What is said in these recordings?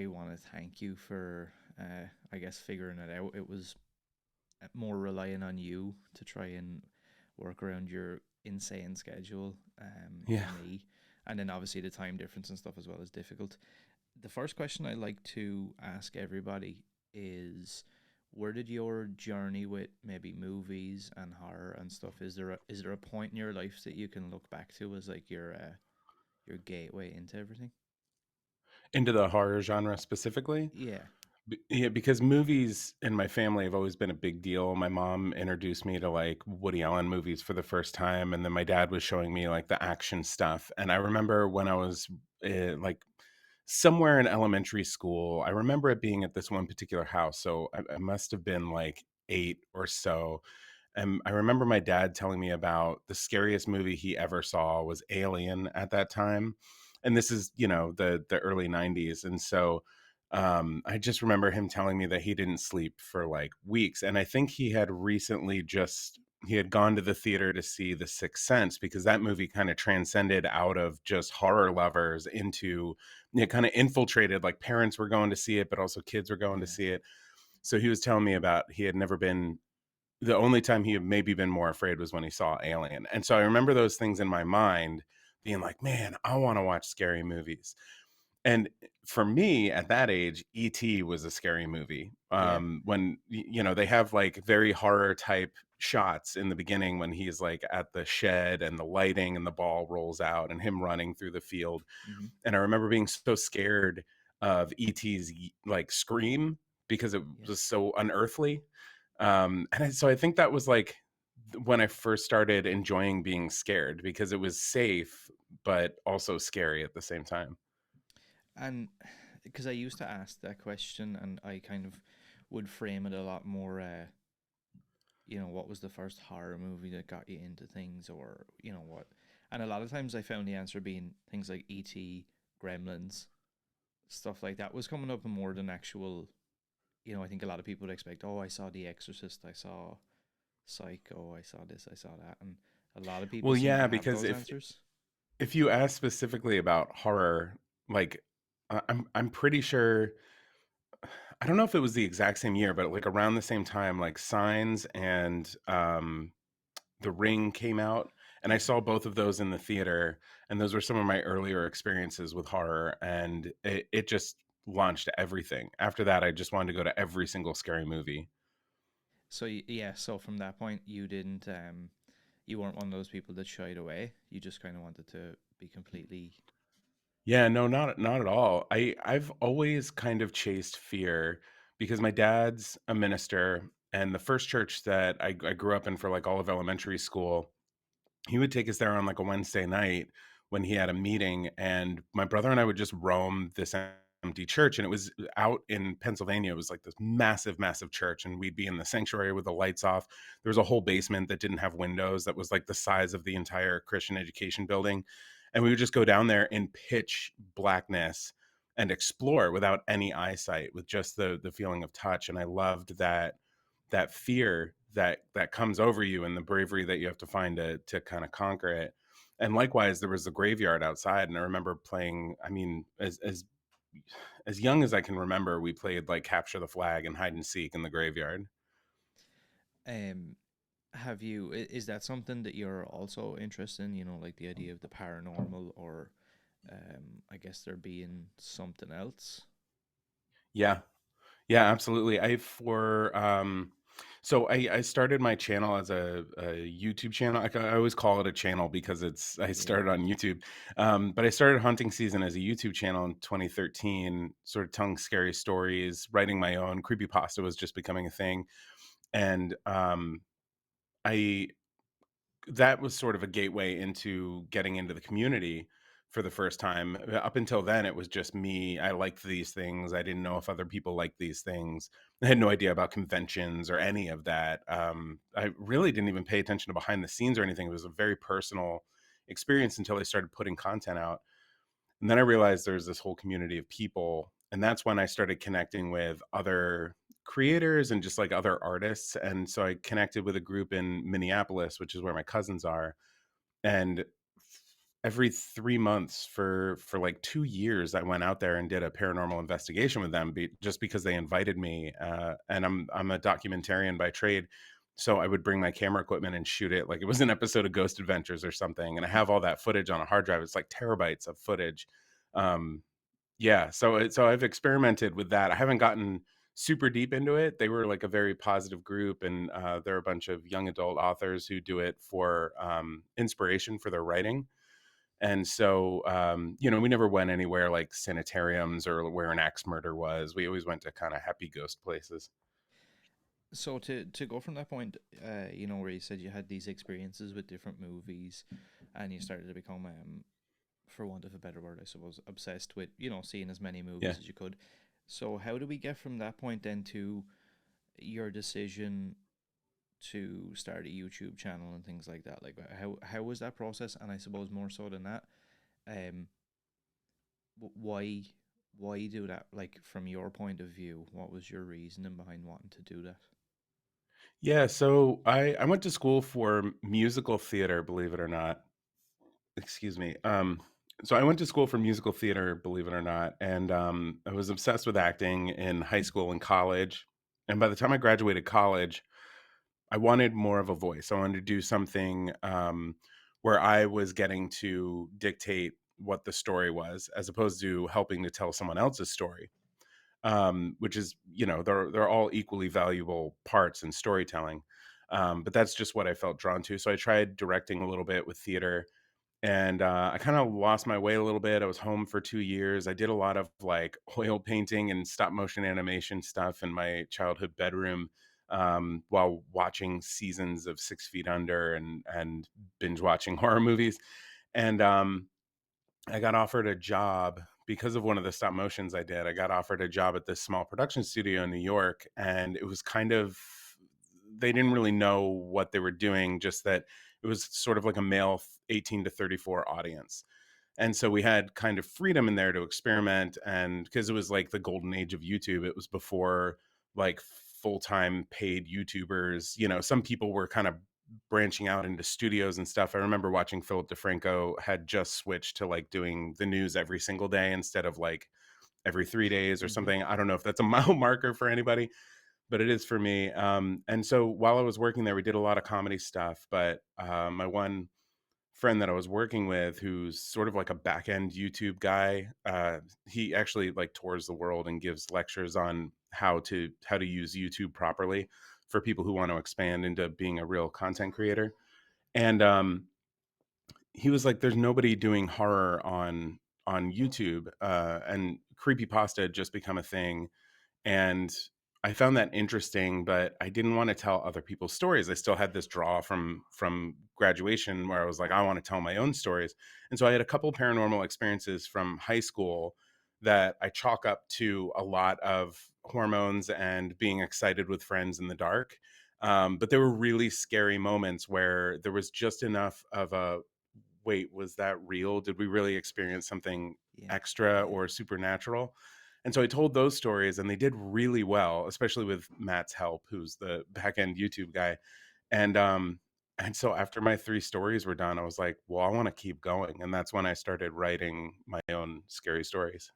I want to thank you for, I guess, figuring it out. It was more relying on you to try and work around your insane schedule Yeah. than me. And then obviously the time difference and stuff as well is difficult. The first question I like to ask everybody is, where did your journey with maybe movies and horror and stuff, is there a point in your life that you can look back to as like your gateway into everything? Into the horror genre specifically? Yeah. Yeah, because movies in my family have always been a big deal. My mom introduced me to like Woody Allen movies for the first time, and then my dad was showing me like the action stuff. And I remember when I was like somewhere in elementary school, I remember it being at this one particular house. So I must have been like 8 or so. And I remember my dad telling me about the scariest movie he ever saw was Alien at that time. And this is, the early 90s. And so I just remember him telling me that he didn't sleep for like weeks. And I think he had gone to the theater to see The Sixth Sense because that movie kind of transcended out of just horror lovers into it kind of infiltrated, like parents were going to see it, but also kids were going to Yeah. see it. So he was telling me about he had never been the only time he had maybe been more afraid was when he saw Alien. And so I remember those things in my mind being like, man, I want to watch scary movies. And for me at that age, E.T. was a scary movie. Yeah. When, they have like very horror type shots in the beginning when he's like at the shed and the lighting and the ball rolls out and him running through the field. Hmm. And I remember being so scared of E.T.'s like scream because it Yeah. was so unearthly. So I think that was like when I first started enjoying being scared because it was safe, but also scary at the same time. And because I used to ask that question, and I kind of would frame it a lot more. What was the first horror movie that got you into things, or what? And a lot of times I found the answer being things like E.T., Gremlins, stuff like that was coming up more than actual. I think a lot of people would expect, oh, I saw The Exorcist, I saw Psycho, I saw this, I saw that, and a lot of people Well, seem yeah, to have because those if answers. if you ask specifically about horror, like I'm pretty sure I don't know if it was the exact same year, but like around the same time, like Signs and The Ring came out, and I Yeah. saw both of those in the theater, and those were some of my earlier experiences with horror, and it just launched everything. After that, I just wanted to go to every single scary movie. So yeah, so from that point, you weren't one of those people that shied away. You just kind of wanted to be completely. Yeah, no, not at all. I've always kind of chased fear because my dad's a minister, and the first church that I grew up in for like all of elementary school, he would take us there on like a Wednesday night when he had a meeting, and my brother and I would just roam this empty church, and it was out in Pennsylvania. It was like this massive, massive church, and we'd be in the sanctuary with the lights off. There was a whole basement that didn't have windows that was like the size of the entire Christian education building, and we would just go down there in pitch blackness and explore without any eyesight, with just the feeling of touch. And I loved that fear that comes over you and the bravery that you have to find to kind of conquer it. And likewise, there was the graveyard outside, and I remember playing. I mean, as young as I can remember, we played like capture the flag and hide and seek in the graveyard. Um, have you? Is that something that you're also interested in? Like the idea of the paranormal, or I guess there being something else. Yeah, yeah, absolutely. So I started my channel as a YouTube channel. I always call it a channel because I Yeah. started on YouTube. But I started Hunting Season as a YouTube channel in 2013, sort of telling scary stories, writing my own. Creepypasta was just becoming a thing. And I that was sort of a gateway into getting into the community for the first time. Up until then, it was just me. I liked these things. I didn't know if other people liked these things. I had no idea about conventions or any of that. I really didn't even pay attention to behind the scenes or anything. It was a very personal experience until I started putting content out. And then I realized there's this whole community of people. And that's when I started connecting with other creators and just like other artists. And so I connected with a group in Minneapolis, which is where my cousins are. And every 3 months for like 2 years, I went out there and did a paranormal investigation with them just because they invited me, and I'm a documentarian by trade, so I would bring my camera equipment and shoot it like it was an episode of Ghost Adventures or something, and I have all that footage on a hard drive. It's like terabytes of footage. Um, yeah, so I've experimented with that. I haven't gotten super deep into it. They were like a very positive group, and, they're a bunch of young adult authors who do it for, inspiration for their writing. And so, we never went anywhere like sanitariums or where an axe murder was. We always went to kind of happy ghost places. So to go from that point, where you said you had these experiences with different movies, and you started to become, for want of a better word, I suppose, obsessed with seeing as many Yeah. movies as you could. So how do we get from that point then to your decision to start a YouTube channel and things like that? Like how was that process? And I suppose more so than that, um, why do that? Like from your point of view, what was your reasoning behind wanting to do that? Yeah. So I went to school for musical theater, believe it or not. Excuse me. So I went to school for musical theater, believe it or not, and I was obsessed with acting in high school and college. And by the time I graduated college, I wanted more of a voice. I wanted to do something where I was getting to dictate what the story was, as opposed to helping to tell someone else's story. Which is, they're all equally valuable parts in storytelling. But that's just what I felt drawn to. So I tried directing a little bit with theater, and I kind of lost my way a little bit. I was home for 2 years. I did a lot of like oil painting and stop motion animation stuff in my childhood bedroom, while watching seasons of 6 Feet Under and binge watching horror movies. And I got offered a job because of one of the stop motions I did. I got offered a job at this small production studio in New York, and it was kind of, they didn't really know what they were doing, just that it was sort of like a male 18 to 34 audience. And so we had kind of freedom in there to experiment. And because it was like the golden age of YouTube, it was before like full-time paid YouTubers. Some people were kind of branching out into studios and stuff. I remember watching Philip DeFranco had just switched to like doing the news every single day instead of like every 3 days or Mm-hmm. something. I don't know if that's a mile marker for anybody, but it is for me. And so while I was working there, we did a lot of comedy stuff. But my one friend that I was working with, who's sort of like a back end YouTube guy, he actually like tours the world and gives lectures on how to use YouTube properly for people who want to expand into being a real content creator. And he was like, "There's nobody doing horror on YouTube," and creepypasta had just become a thing, and I found that interesting, but I didn't want to tell other people's stories. I still had this draw from graduation where I was like, I want to tell my own stories. And so I had a couple paranormal experiences from high school that I chalk up to a lot of hormones and being excited with friends in the dark. But there were really scary moments where there was just enough of a, wait, was that real? Did we really experience something Yeah, extra yeah. or supernatural? And so I told those stories and they did really well, especially with Matt's help, who's the back end YouTube guy. And so after my three stories were done, I was like, well, I want to keep going. And that's when I started writing my own scary stories.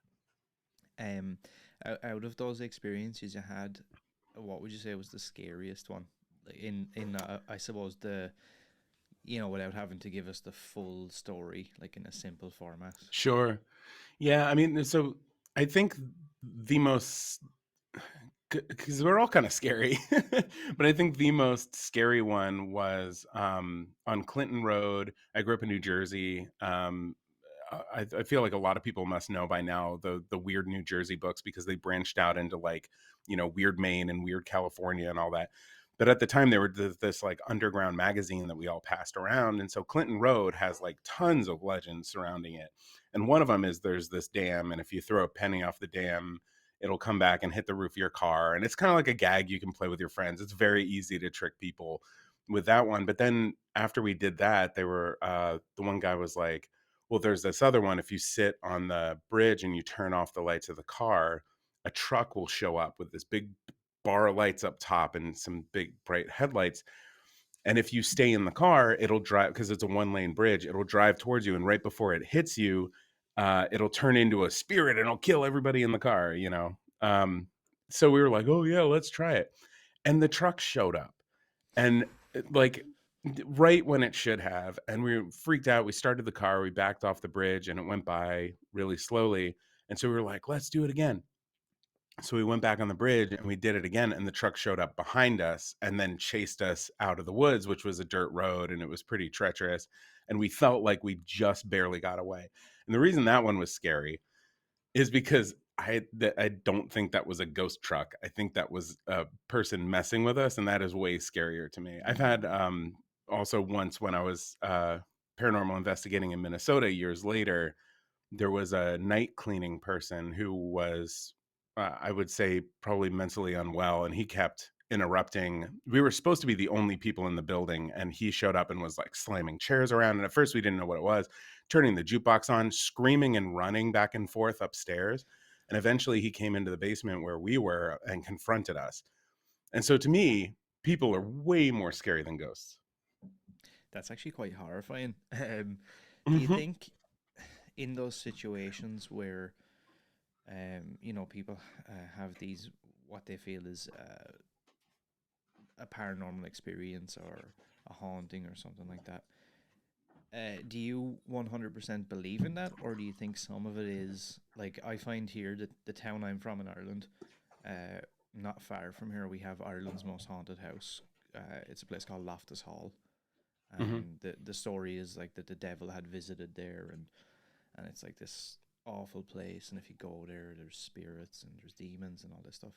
Um, out of those experiences you had, what would you say was the scariest one? Like, I suppose without having to give us the full story, like in a simple format. Sure. Yeah. I mean, so I think the most, because we're all kind of scary, but I think the most scary one was on Clinton Road. I grew up in New Jersey. I feel like a lot of people must know by now the weird New Jersey books, because they branched out into like, weird Maine and weird California and all that. But at the time, they were this like underground magazine that we all passed around, and so Clinton Road has like tons of legends surrounding it. And one of them is there's this dam, and if you throw a penny off the dam, it'll come back and hit the roof of your car. And it's kind of like a gag you can play with your friends. It's very easy to trick people with that one. But then after we did that, they were the one guy was like, well, there's this other one. If you sit on the bridge and you turn off the lights of the car, a truck will show up with this big bar of lights up top and some big bright headlights. And if you stay in the car, it'll drive, because it's a one-lane bridge, it'll drive towards you, and right before it hits you, it'll turn into a spirit and it'll kill everybody in the car, you know? So we were like, "Oh, yeah, let's try it." And the truck showed up, and, like, right when it should have, and we were freaked out. We started the car, we backed off the bridge, and it went by really slowly, and so we were like, "Let's do it again." So we went back on the bridge and we did it again, and the truck showed up behind us and then chased us out of the woods, which was a dirt road and it was pretty treacherous. And we felt like we just barely got away. And the reason that one was scary is because I don't think that was a ghost truck. I think that was a person messing with us, and that is way scarier to me. I've had also once when I was paranormal investigating in Minnesota years later, there was a night cleaning person who was, I would say, probably mentally unwell, and he kept interrupting. We were supposed to be the only people in the building, and he showed up and was like slamming chairs around. And at first, we didn't know what it was, turning the jukebox on, screaming and running back and forth upstairs. And eventually, he came into the basement where we were and confronted us. And so, to me, people are way more scary than ghosts. That's actually quite horrifying. Do you Hmm. think in those situations where people have these what they feel is a paranormal experience or a haunting or something like that, do you 100% believe in that, or do you think some of it is like I find here that the town I'm from in Ireland, uh, not far from here, we have Ireland's most haunted house. It's a place called Loftus Hall, Hmm. and the story is like that the devil had visited there, and it's like this awful place, and if you go there, there's spirits and there's demons and all this stuff.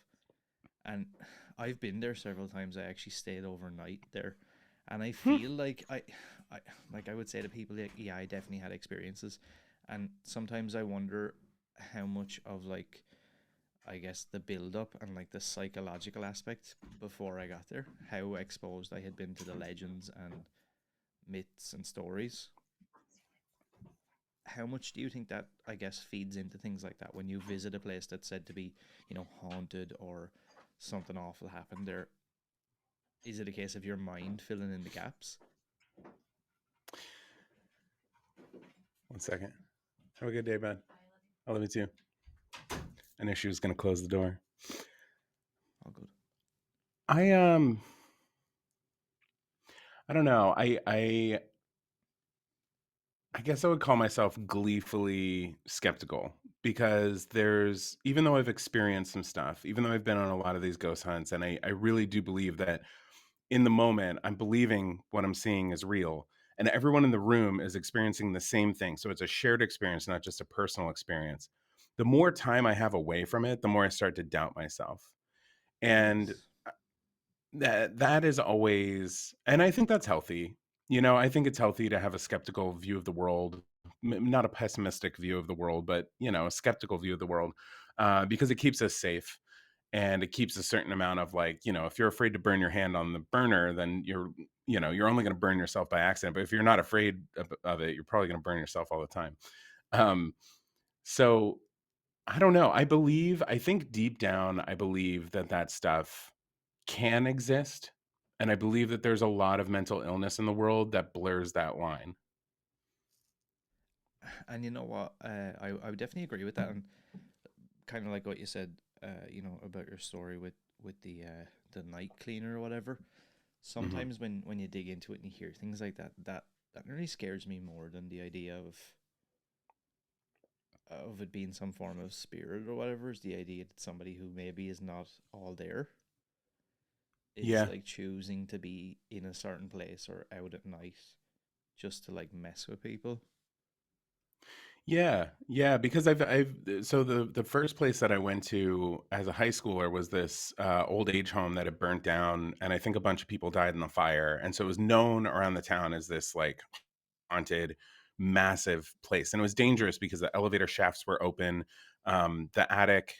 And I've been there several times. I actually stayed overnight there, and I feel like I like I would say to people, like, yeah, I definitely had experiences, and sometimes I wonder how much of like I guess the build up and like the psychological aspect before I got there, how exposed I had been to the legends and myths and stories. How much do you think that I guess feeds into things like that when you visit a place that's said to be, haunted or something awful happened there? Is it a case of your mind filling in the gaps? One second. Have a good day, bud. I love you too. I knew she was going to close the door. All good. I I don't know. I guess I would call myself gleefully skeptical, because there's, even though I've experienced some stuff, even though I've been on a lot of these ghost hunts, and I really do believe that in the moment I'm believing what I'm seeing is real, and everyone in the room is experiencing the same thing. So it's a shared experience, not just a personal experience. The more time I have away from it, the more I start to doubt myself. And Yes. that is always, and I think that's healthy. You know, I think it's healthy to have a skeptical view of the world, not a pessimistic view of the world, but, a skeptical view of the world, because it keeps us safe, and it keeps a certain amount of, like, if you're afraid to burn your hand on the burner, then you're only going to burn yourself by accident. But if you're not afraid of it, you're probably going to burn yourself all the time. Um, so I don't know. I think deep down, I believe that that stuff can exist. And I believe that there's a lot of mental illness in the world that blurs that line. And you know what? I would definitely agree with that. And kind of like what you said, about your story with the night cleaner or whatever. Mhm. Sometimes when you dig into it and you hear things like that, that really scares me more than the idea of it being some form of spirit or whatever. Is the idea that somebody who maybe is not all there is Yeah. like choosing to be in a certain place or out at night just to like mess with people. Yeah. Yeah, because so the first place that I went to as a high schooler was this old age home that had burnt down, and I think a bunch of people died in the fire. And so it was known around the town as this, like, haunted, massive place. And it was dangerous because the elevator shafts were open, the attic,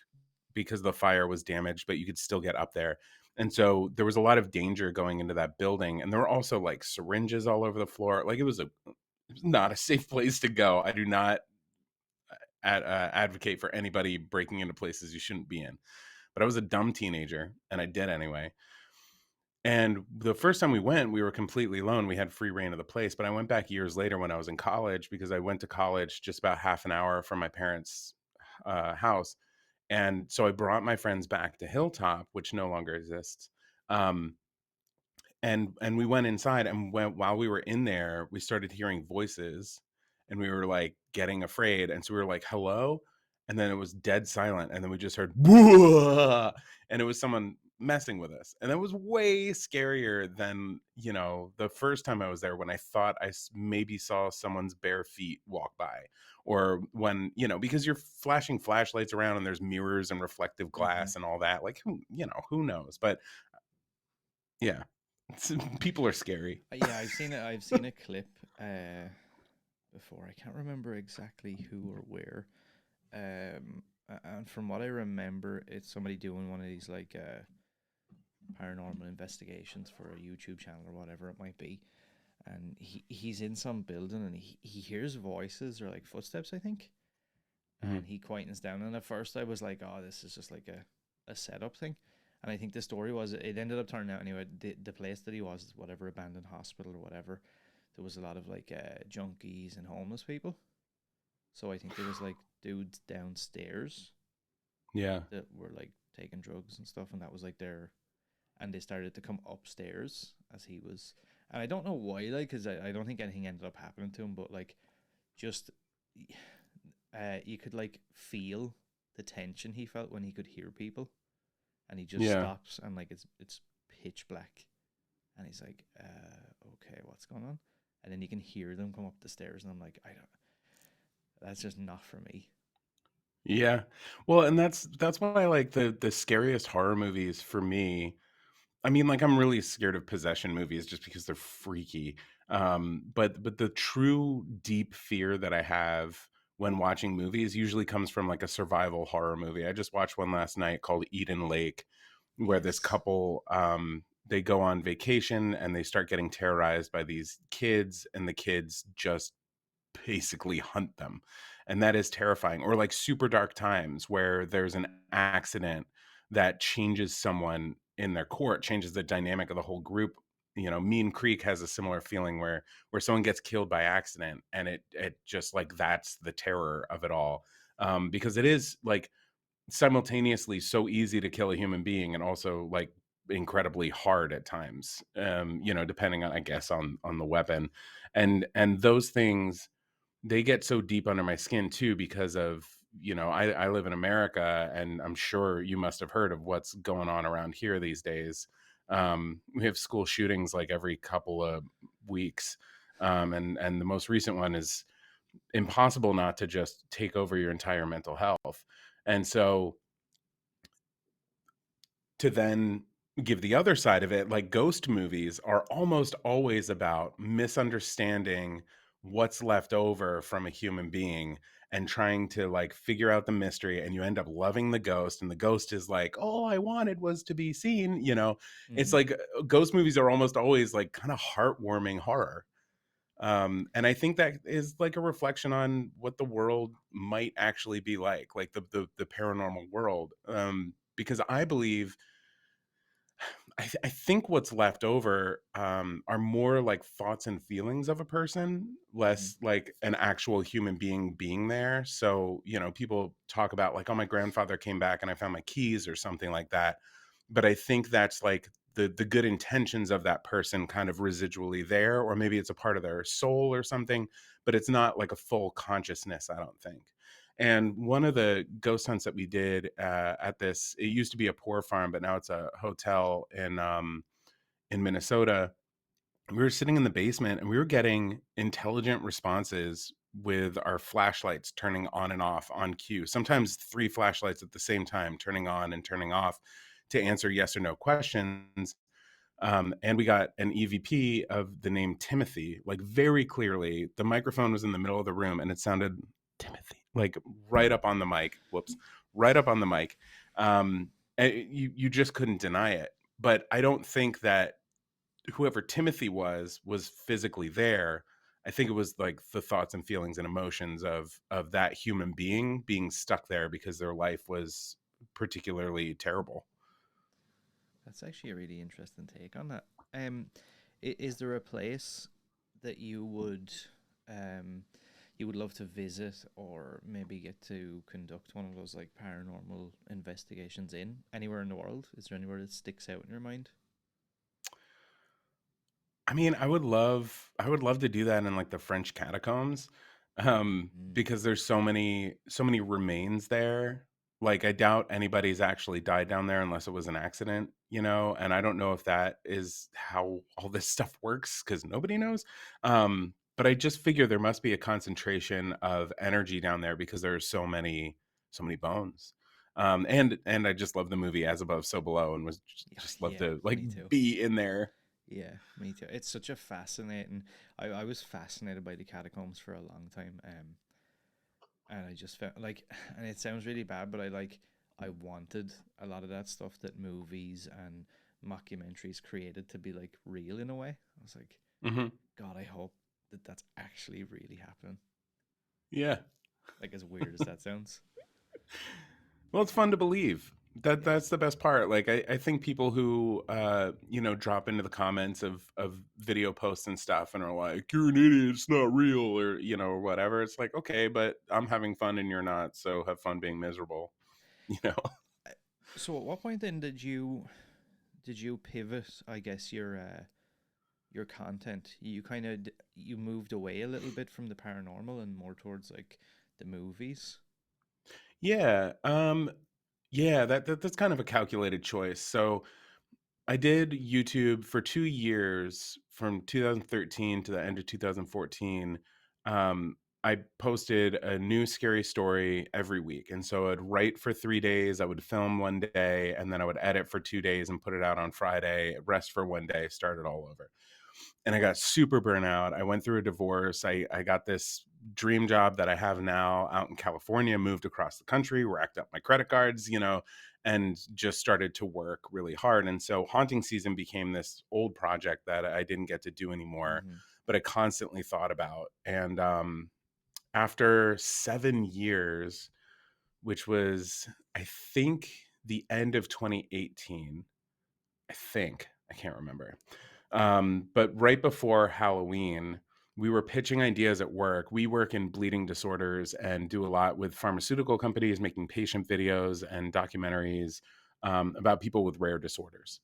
because the fire was damaged, but you could still get up there. And so there was a lot of danger going into that building. And there were also, like, syringes all over the floor. Like, it was not a safe place to go. I do not advocate for anybody breaking into places you shouldn't be in. But I was a dumb teenager and I did anyway. And the first time we went, we were completely alone. We had free reign of the place. But I went back years later when I was in college because I went to college just about half an hour from my parents' house. And so I brought my friends back to Hilltop, which no longer exists. Um, and we went inside, and while we were in there, we started hearing voices, and we were like getting afraid, and so we were like, hello, and then it was dead silent, and then we just heard "Whoa," and it was someone messing with us, and that was way scarier than, the first time I was there, when I thought maybe saw someone's bare feet walk by, or when, because you're flashing flashlights around and there's mirrors and reflective Mm-hmm. glass and all that, like, who knows, but yeah. People are scary. Yeah, I've seen a clip before. I can't remember exactly who or where. And from what I remember, it's somebody doing one of these like paranormal investigations for a YouTube channel or whatever it might be. And he's in some building and he hears voices or like footsteps, I think. And Mhm. he quietens down. And at first I was like, oh, this is just like a setup thing. And I think the story was it ended up turning out anyway. The place that he was, whatever abandoned hospital or whatever, there was a lot of like junkies and homeless people. So I think there was like dudes downstairs Yeah. that were like taking drugs and stuff, and that was like their. And they started to come upstairs as he was, and I don't know why, like, because I don't think anything ended up happening to him, but like, just you could like feel the tension he felt when he could hear people, and he just Yeah. stops and like it's pitch black, and he's like, okay, what's going on? And then you can hear them come up the stairs, and I'm like, I don't. That's just not for me. Yeah. Well, and that's why, like, the scariest horror movies for me, I mean, like, I'm really scared of possession movies just because they're freaky. But the true deep fear that I have when watching movies usually comes from like a survival horror movie. I just watched one last night called Eden Lake, where this Yes. couple, they go on vacation and they start getting terrorized by these kids, and the kids just basically hunt them. And that is terrifying. Or like Super Dark Times, where there's an accident that changes someone in their court, changes the dynamic of the whole group. Mean Creek has a similar feeling where someone gets killed by accident, and it just like that's the terror of it all. Because it is like simultaneously so easy to kill a human being, and also like incredibly hard at times, depending on, I guess, on the weapon. And those things, they get so deep under my skin too, because of, I live in America, and I'm sure you must have heard of what's going on around here these days. We have school shootings like every couple of weeks. And the most recent one is impossible not to just take over your entire mental health. And so, to then give the other side of it, like, ghost movies are almost always about misunderstanding what's left over from a human being and trying to like figure out the mystery, and you end up loving the ghost, and the ghost is like, all I wanted was to be seen. It's Mm-hmm. like, ghost movies are almost always like kind of heartwarming horror. And I think that is like a reflection on what the world might actually be like the paranormal world. Because I believe, I think what's left over, are more like thoughts and feelings of a person, Mm-hmm. less like an actual human being there. So, people talk about like, oh, my grandfather came back and I found my keys or something like that. But I think that's like the good intentions of that person kind of residually there, or maybe it's a part of their soul or something, but it's not like a full consciousness, I don't think. And one of the ghost hunts that we did, at this, it used to be a poor farm, but now it's a hotel in Minnesota. We were sitting in the basement, and we were getting intelligent responses with our flashlights turning on and off on cue. Sometimes three flashlights at the same time, turning on and turning off to answer yes or no questions. And we got an EVP of the name Timothy, like very clearly. The microphone was in the middle of the room, and it sounded Timothy, like right up on the mic. Whoops, right up on the mic. And you just couldn't deny it. But I don't think that whoever Timothy was physically there. I think it was like the thoughts and feelings and emotions of that human being stuck there because their life was particularly terrible. That's actually a really interesting take on that. Um, is there a place that um, you would love to visit, or maybe get to conduct one of those like paranormal investigations in anywhere in the world? Is there anywhere that sticks out in your mind? I mean, I would love to do that in like the French catacombs, Mm. because there's so many remains there. Like I doubt anybody's actually died down there unless it was an accident, you know. And I don't know if that is how all this stuff works because nobody knows. But I just figure there must be a concentration of energy down there because there are so many bones. And I just love the movie As Above, So Below, and was just love Yeah, to like me too. be in there. Yeah, me too. It's such a fascinating. I was fascinated by the catacombs for a long time. And I just felt like, and it sounds really bad, but I wanted a lot of that stuff that movies and mockumentaries created to be like real in a way. I was like, Hmm. God, I hope that that's actually really happening. Yeah. Like, as weird as that sounds. Well, it's fun to believe. Yeah. That's the best part. Like I think people who you know, drop into the comments of video posts and stuff and are like, "You're an idiot, it's not real," or you know, or whatever. It's like, okay, but I'm having fun and you're not, so have fun being miserable. You know? Uh, So, at what point then did you pivot? I guess your content. You kind of you moved away a little bit from the paranormal and more towards like the movies. Yeah. Yeah, that's kind of a calculated choice. So I did YouTube for 2 years from 2013 to the end of 2014. Um, I posted a new scary story every week. And so I'd write for 3 days, I would film one day, and then I would edit for 2 days and put it out on Friday, rest for one day, start it all over. And I got super burnout. I went through a divorce. I got this dream job that I have now out in California, moved across the country, racked up my credit cards, you know, and just started to work really hard. And so haunting season became this old project that I didn't get to do anymore, Mm-hmm. but I constantly thought about. And after 7 years, which was, I think, the end of 2018, I think, I can't remember. But right before Halloween, we were pitching ideas at work. We work in bleeding disorders and do a lot with pharmaceutical companies, making patient videos and documentaries about people with rare disorders.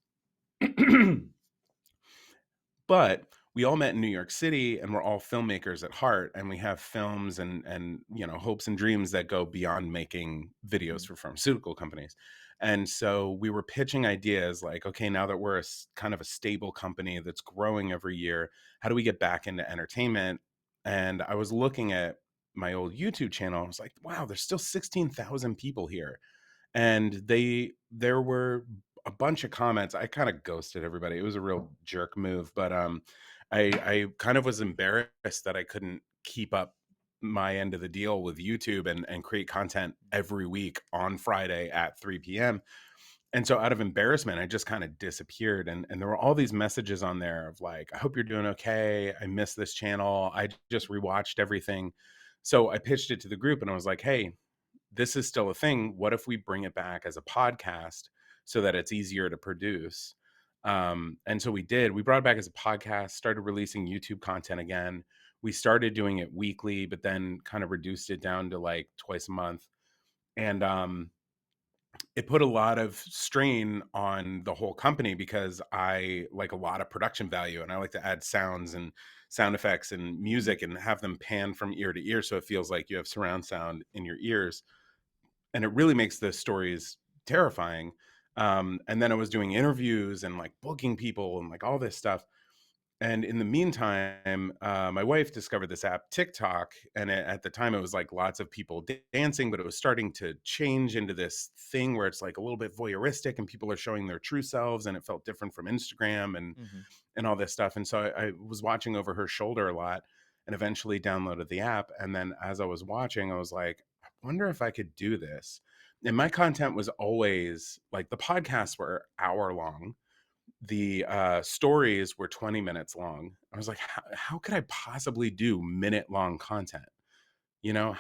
But we all met in New York City and we're all filmmakers at heart and we have films and you know, hopes and dreams that go beyond making Mm-hmm. videos for pharmaceutical companies. And so we were pitching ideas like, okay, now that we're kind of a stable company that's growing every year, how do we get back into entertainment? And I was looking at my old YouTube channel. I was like, wow, there's still 16,000 people here, and there were a bunch of comments. I kind of ghosted everybody. It was a real jerk move, but I kind of was embarrassed that I couldn't keep up my end of the deal with YouTube and create content every week on Friday at 3 p.m. And so out of embarrassment, I just kind of disappeared. And there were all these messages on there of like, I hope you're doing okay. I miss this channel. I just rewatched everything. So I pitched it to the group and I was like, hey, this is still a thing. What if we bring it back as a podcast so that it's easier to produce? And so we did. We brought it back as a podcast, started releasing YouTube content again. We started doing it weekly, but then kind of reduced it down to like twice a month. And it put a lot of strain on the whole company because I like a lot of production value and I like to add sounds and sound effects and Mm-hmm. music and have them pan from ear to ear so it feels like you have surround sound in your ears, and it really makes the stories terrifying. And then I was doing interviews and like booking people and like all this stuff. And in the meantime, my wife discovered this app, TikTok, and at the time it was like lots of people dancing, but it was starting to change into this thing where it's like a little bit voyeuristic, and people are showing their true selves, and it felt different from Instagram Mm-hmm. and all this stuff. And so I was watching over her shoulder a lot, and eventually downloaded the app. And then as I was watching, I was like, I wonder if I could do this. And my content was always like the podcasts were hour long, the stories were 20 minutes long. I was like, how could I possibly do minute long content? You know,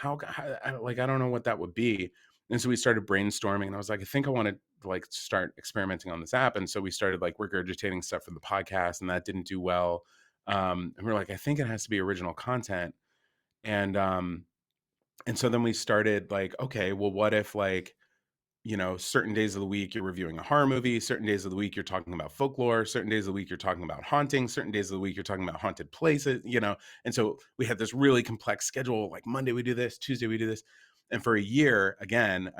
like, I don't know what that would be. And so we started brainstorming, and I was like, I think I want to like start experimenting on this app. And so we started like regurgitating stuff from the podcast, and that didn't do well. And we're like, I think it has to be original content. And and so then we started like, okay, well, what if like, certain days of the week you're reviewing a horror movie, certain days of the week you're talking about folklore, certain days of the week you're talking about haunting, certain days of the week you're talking about haunted places. And so we had this really complex schedule. Like Monday we do this, Tuesday we do this. And for a year, again,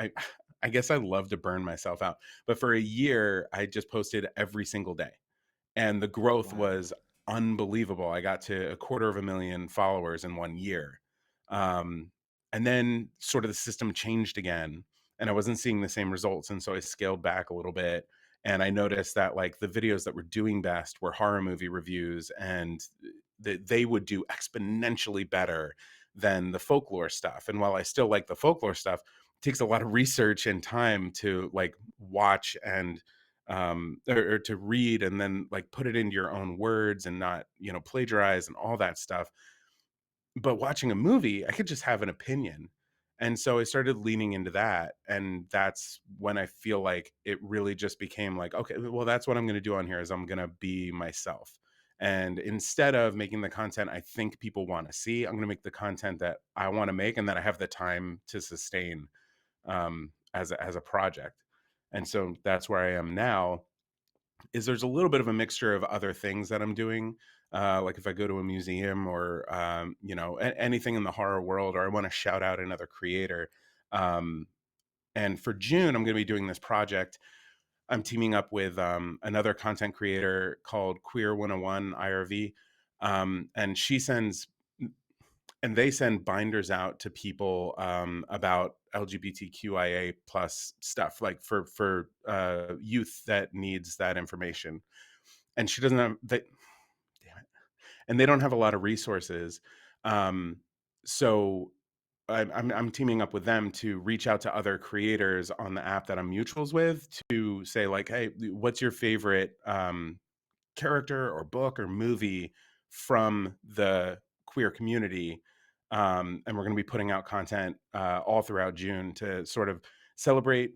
I guess I love to burn myself out. But for a year, I just posted every single day. And the growth Wow. was unbelievable. I got to 250,000 followers in 1 year. Um, and then sort of the system changed again, and I wasn't seeing the same results. And so I scaled back a little bit. And I noticed that like the videos that were doing best were horror movie reviews, and that they would do exponentially better than the folklore stuff. And while I still like the folklore stuff, it takes a lot of research and time to like watch and or to read and then like put it into your own words and not plagiarize and all that stuff. But watching a movie, I could just have an opinion. And so I started leaning into that, and that's when I feel like it really just became like, okay, well, that's what I'm going to do on here is I'm going to be myself. And instead of making the content I think people want to see, I'm going to make the content that I want to make and that I have the time to sustain as a project. And so that's where I am now, is there's a little bit of a mixture of other things that I'm doing. Like if I go to a museum or, anything in the horror world, or I want to shout out another creator. Um, and for June, I'm going to be doing this project. I'm teaming up with another content creator called Queer 101 IRV. And they send binders out to people about LGBTQIA plus stuff, like for youth that needs that information. And she doesn't have they damn it, and they don't have a lot of resources. So I'm teaming up with them to reach out to other creators on the app that I'm mutuals with to say like, hey, what's your favorite character or book or movie from the queer community? And we're going to be putting out content all throughout June to sort of celebrate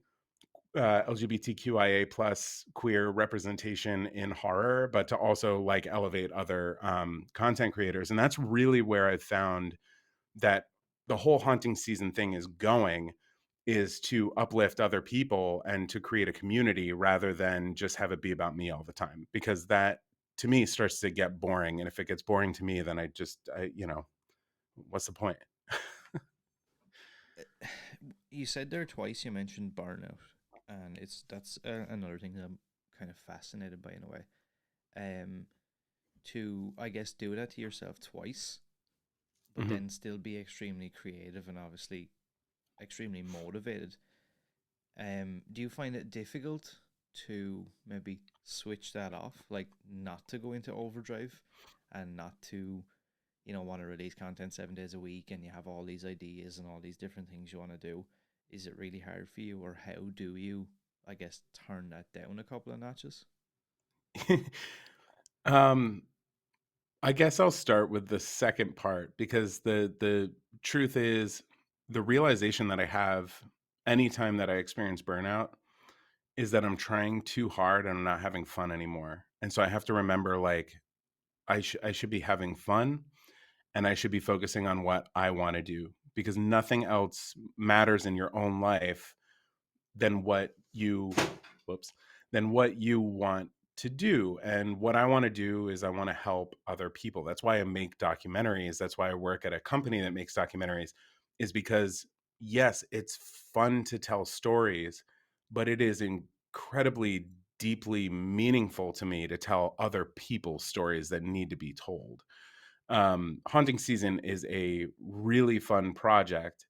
LGBTQIA plus queer representation in horror, but to also like elevate other content creators. And that's really where I've found that the whole haunting season thing is going, is to uplift other people and to create a community rather than just have it be about me all the time, because that to me starts to get boring. And if it gets boring to me, then what's the point? You said there twice, you mentioned burnout, and that's another thing that I'm kind of fascinated by in a way. Um, to I guess do that to yourself twice, but Mhm. then still be extremely creative and obviously extremely motivated. Do you find it difficult to maybe switch that off, like not to go into overdrive and not to, want to release content 7 days a week and you have all these ideas and all these different things you want to do? Is it really hard for you, or how do you, I guess, turn that down a couple of notches? um I guess I'll start with the second part, because the truth is, the realization that I have anytime that I experience burnout is that I'm trying too hard and I'm not having fun anymore. And so I have to remember like I should be having fun, and I should be focusing on what I want to do, because nothing else matters in your own life than what you whoops than what you want to do. And what I want to do is I want to help other people. That's why I make documentaries. That's why I work at a company that makes documentaries, is because yes, it's fun to tell stories, but it is incredibly deeply meaningful to me to tell other people's stories that need to be told. Haunting season is a really fun project,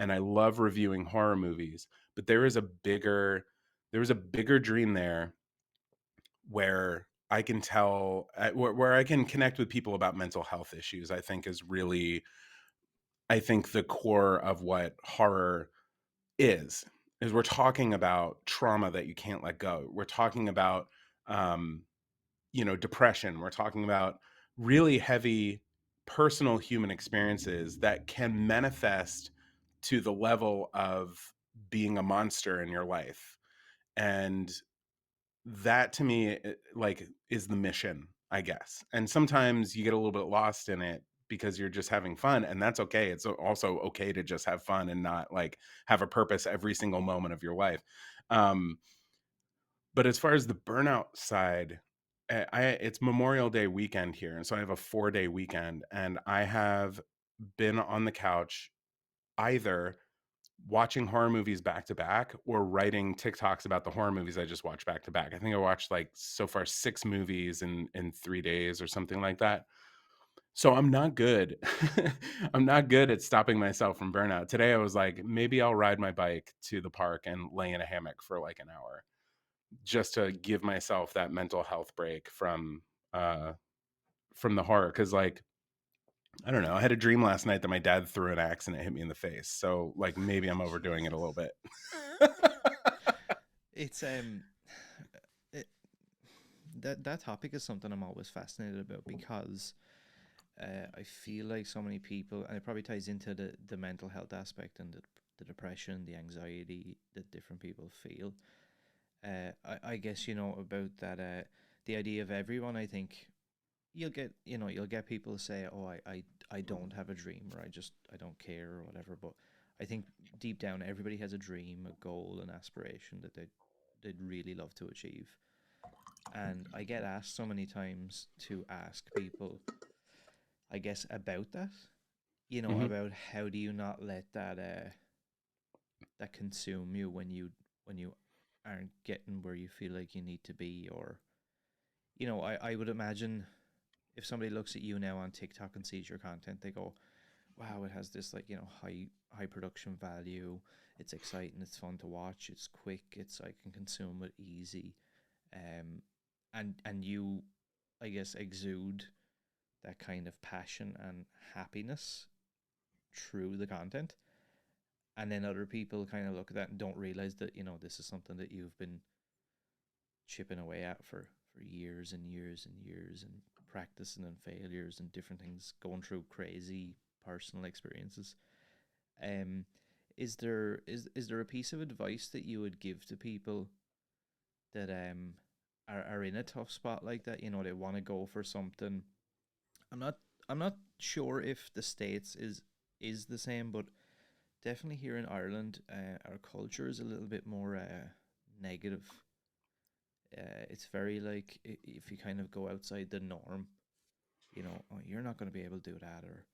and I love reviewing horror movies, but there is a bigger dream there, where I can where I can connect with people about mental health issues. I think is really, I think the core of what horror is we're talking about trauma that you can't let go. We're talking about um depression. We're talking about really heavy personal human experiences that can manifest to the level of being a monster in your life. And that to me, like, is the mission, I guess. And sometimes you get a little bit lost in it because you're just having fun, and that's okay. It's also okay to just have fun and not like have a purpose every single moment of your life. Um, but as far as the burnout side, it's Memorial Day weekend here, and so I have a 4-day weekend, and I have been on the couch either watching horror movies back to back or writing TikToks about the horror movies I just watched back to back. I think I watched like so far 6 movies in 3 days or something like that. So I'm not good. I'm not good at stopping myself from burnout. Today I was like, maybe I'll ride my bike to the park and lay in a hammock for like an hour just to give myself that mental health break uh from the horror, cuz like I don't know, I had a dream last night that my dad threw an axe and it hit me in the face. So like maybe I'm overdoing it a little bit. It's it, that topic is something I'm always fascinated about because I feel like so many people, and it probably ties into the mental health aspect and the depression, the anxiety that different people feel. I guess you know about that. The idea of everyone. I think you'll get people say, "Oh, I don't have a dream," or I don't care," or whatever. But I think deep down, everybody has a dream, a goal, an aspiration that they'd really love to achieve. And I get asked so many times to ask people, I guess, about that. You know, Mhm. about how do you not let that consume you when you aren't getting where you feel like you need to be, or you know, I would imagine if somebody looks at you now on TikTok and sees your content, they go, "Wow, it has this like you know high production value. It's exciting. It's fun to watch. It's quick. It's I can consume it easy." Um, and you, I guess, exude that kind of passion and happiness through the content. And then other people kind of look at that and don't realize that you know this is something that you've been chipping away at for years and years and years and practicing and failures and different things, going through crazy personal experiences. Um, is there a piece of advice that you would give to people that are in a tough spot like that? You know, they want to go for something. I'm not I'm not sure if the states is the same, but definitely here in Ireland, our culture is a little bit more negative. It's very like if you kind of go outside the norm, you know, oh, you're not going to be able to do that, or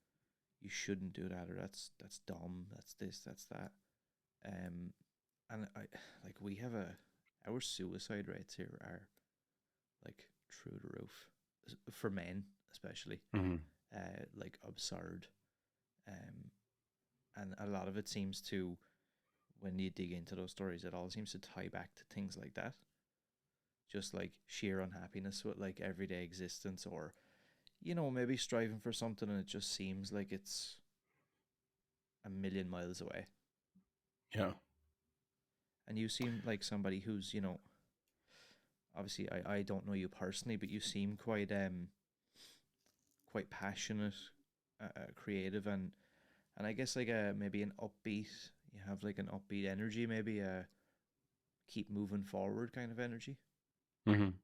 you shouldn't do that, or that's dumb, that's this, that's that. Um, and I like we have a our suicide rates here are like through the roof for men, especially, Mhm. like absurd. Um, and a lot of it seems to when you dig into those stories, it all seems to tie back to things like that, just like sheer unhappiness with like everyday existence, or you know maybe striving for something and it just seems like it's a million miles away. Yeah. And you seem like somebody who's you know obviously I don't know you personally, but you seem quite passionate, creative, and I guess like a maybe an upbeat. You have like an upbeat energy, maybe a keep moving forward kind of energy. Mhm.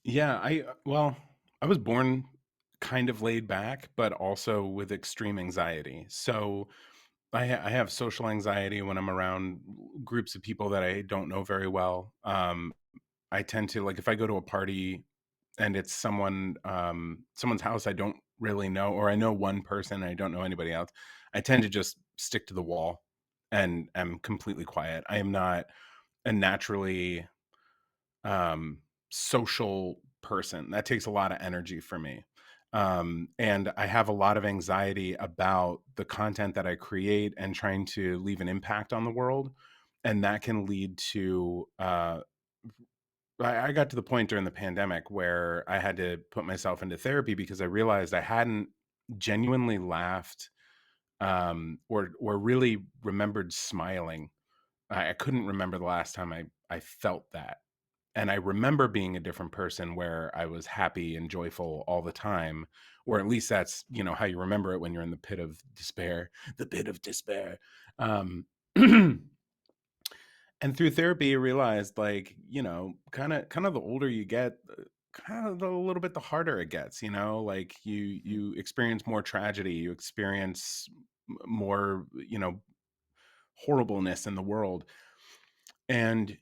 Yeah, well, I was born kind of laid back, but also with extreme anxiety. So I have social anxiety when I'm around groups of people that I don't know very well. I tend to like if I go to a party and it's someone's house I don't really know, or I know one person and I don't know anybody else, I tend to just stick to the wall and am completely quiet. I am not a naturally um, social person. That takes a lot of energy for me. And I have a lot of anxiety about the content that I create and trying to leave an impact on the world. And that can lead to, I got to the point during the pandemic where I had to put myself into therapy because I realized I hadn't genuinely laughed or really remembered smiling. I couldn't remember the last time I felt that. And I remember being a different person where I was happy and joyful all the time, or at least that's, how you remember it when you're in the pit of despair, the pit of despair. Um, and through therapy, you realized, like, kind of the older you get, kind of a little bit the harder it gets, like Mm. you experience more tragedy, you experience more, horribleness in the world. And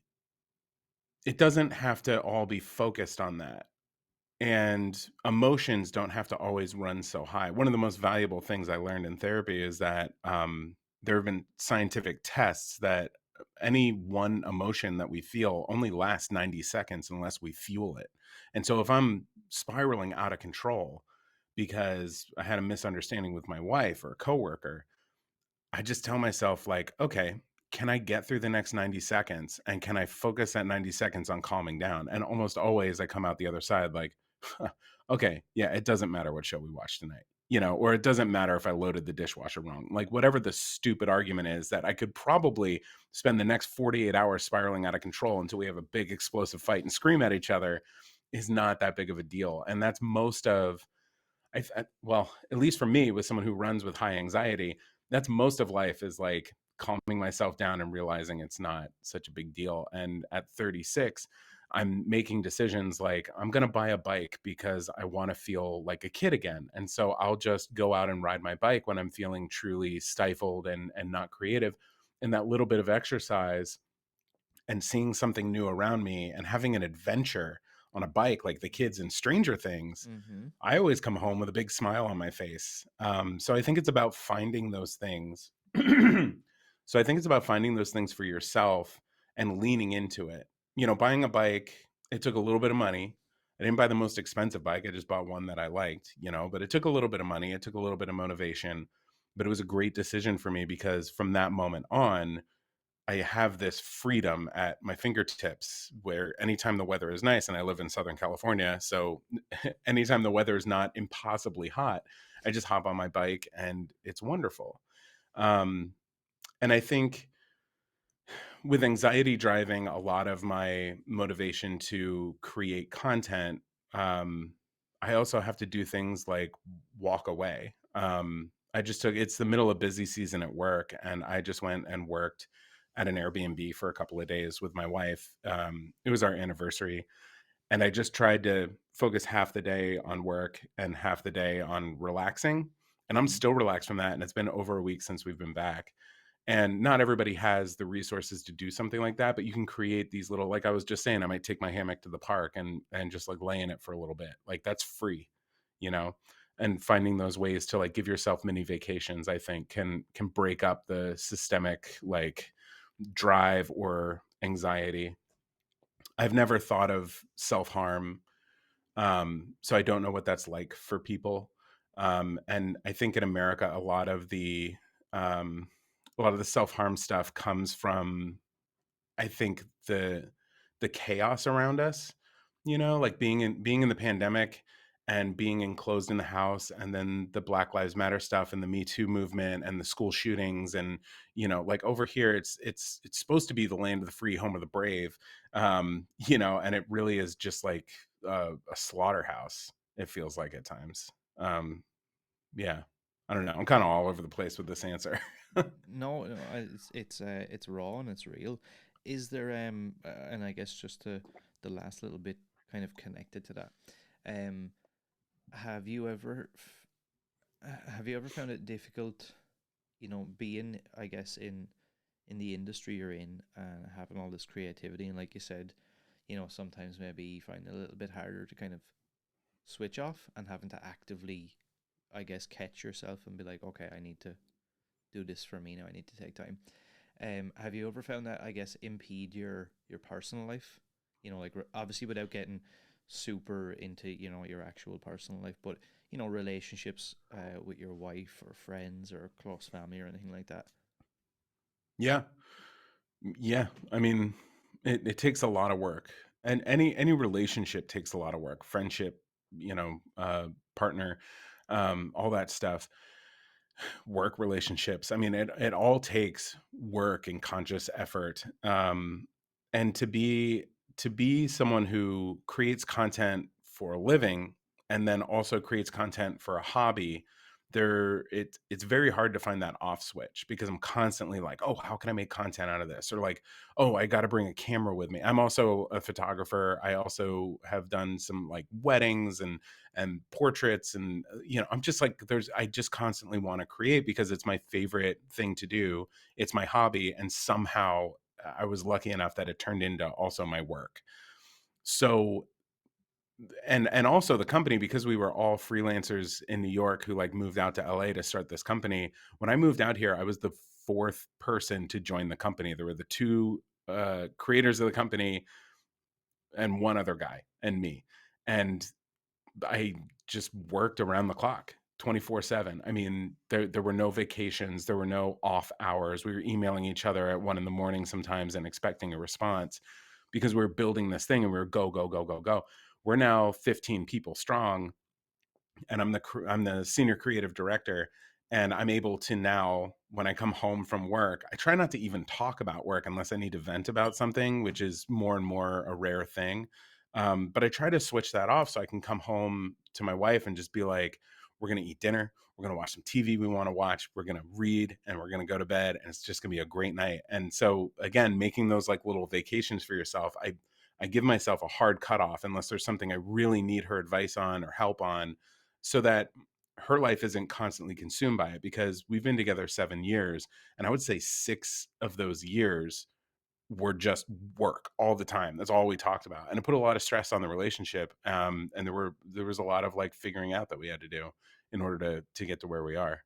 it doesn't have to all be focused on that. And emotions don't have to always run so high. One of the most valuable things I learned in therapy is that there have been scientific tests that any one emotion that we feel only lasts 90 seconds unless we fuel it. And so if I'm spiraling out of control because I had a misunderstanding with my wife or a coworker, I just tell myself, like, okay, can I get through the next 90 seconds? And can I focus that 90 seconds on calming down? And almost always I come out the other side like, "Huh, okay, yeah, it doesn't matter what show we watch tonight, or it doesn't matter if I loaded the dishwasher wrong. Like, whatever the stupid argument is that I could probably spend the next 48 hours spiraling out of control until we have a big explosive fight and scream at each other is not that big of a deal. And that's most of well, at least for me, with someone who runs with high anxiety, that's most of life, is like calming myself down and realizing it's not such a big deal. And at 36, I'm making decisions like I'm going to buy a bike because I want to feel like a kid again. And so I'll just go out and ride my bike when I'm feeling truly stifled and not creative. And that little bit of exercise and seeing something new around me and having an adventure on a bike like the kids in Stranger Things, Mm-hmm. I always come home with a big smile on my face. So I think it's about finding those things. So I think it's about finding those things for yourself and leaning into it. Buying a bike, it took a little bit of money. I didn't buy the most expensive bike. I just bought one that I liked, but it took a little bit of money. It took a little bit of motivation, but it was a great decision for me because from that moment on, I have this freedom at my fingertips where anytime the weather is nice, and I live in Southern California, so anytime the weather is not impossibly hot, I just hop on my bike and it's wonderful. Um, and I think with anxiety driving a lot of my motivation to create content, um, I also have to do things like walk away. I just took it's the middle of busy season at work, and I just went and worked at an Airbnb for a couple of days with my wife. It was our anniversary, and I just tried to focus half the day on work and half the day on relaxing. And I'm Mm-hmm. still relaxed from that. And it's been over a week since we've been back, and not everybody has the resources to do something like that, but you can create these little, like I was just saying, I might take my hammock to the park and just like lay in it for a little bit. Like that's free, you know? And finding those ways to like give yourself mini vacations, I think can break up the systemic like drive or anxiety. I've never thought of self-harm. So I don't know what that's like for people. And I think in America, um, a lot of the self harm stuff comes from, I think, the chaos around us. Like being in the pandemic and being enclosed in the house, and then the Black Lives Matter stuff and the Me Too movement and the school shootings, and like over here, it's supposed to be the land of the free, home of the brave, and it really is just like a slaughterhouse. It feels like at times. Um, yeah, I don't know. I'm kind of all over the place with this answer. No, no, it's raw and it's real. Is there and I guess just to the last little bit kind of connected to that, um, have you ever have you ever found it difficult, being, I guess, in the industry you're in and having all this creativity, and like you said, sometimes maybe you find it a little bit harder to kind of switch off and having to actively, I guess, catch yourself and be like, okay, I need to do this for me now. I need to take time. Have you ever found that, I guess, impede your personal life? Like obviously without getting super into your actual personal life, but relationships with your wife or friends or close family or anything like that. Yeah. Yeah. I mean, it takes a lot of work. And any relationship takes a lot of work. Friendship, partner, all that stuff, work relationships. I mean, it all takes work and conscious effort. And to be someone who creates content for a living and then also creates content for a hobby, it's very hard to find that off switch because I'm constantly like, oh, how can I make content out of this? Or like, oh, I got to bring a camera with me. I'm also a photographer. I also have done some like weddings and portraits, and I'm just like, I just constantly want to create because it's my favorite thing to do. It's my hobby, and somehow I was lucky enough that it turned into also my work. So, and also the company, because we were all freelancers in New York who like moved out to LA to start this company. When I moved out here, I was the fourth person to join the company. There were the two creators of the company and one other guy and me. And I just worked around the clock 24/7. I mean, there were no vacations, there were no off hours. We were emailing each other at 1 in the morning sometimes and expecting a response because we were building this thing and we were go, go, go, go, go. We're now 15 people strong, and I'm the senior creative director, and I'm able to now, when I come home from work, I try not to even talk about work unless I need to vent about something, which is more and more a rare thing. But I try to switch that off so I can come home to my wife and just be like, we're going to eat dinner, we're going to watch some TV we want to watch, we're going to read, and we're going to go to bed, and it's just going to be a great night. And so again, making those like little vacations for yourself, I give myself a hard cutoff unless there's something I really need her advice on or help on, so that her life isn't constantly consumed by it, because we've been together 7 years, and I would say 6 of those years were just work all the time. That's all we talked about, and it put a lot of stress on the relationship. And there was a lot of like figuring out that we had to do in order to get to where we are.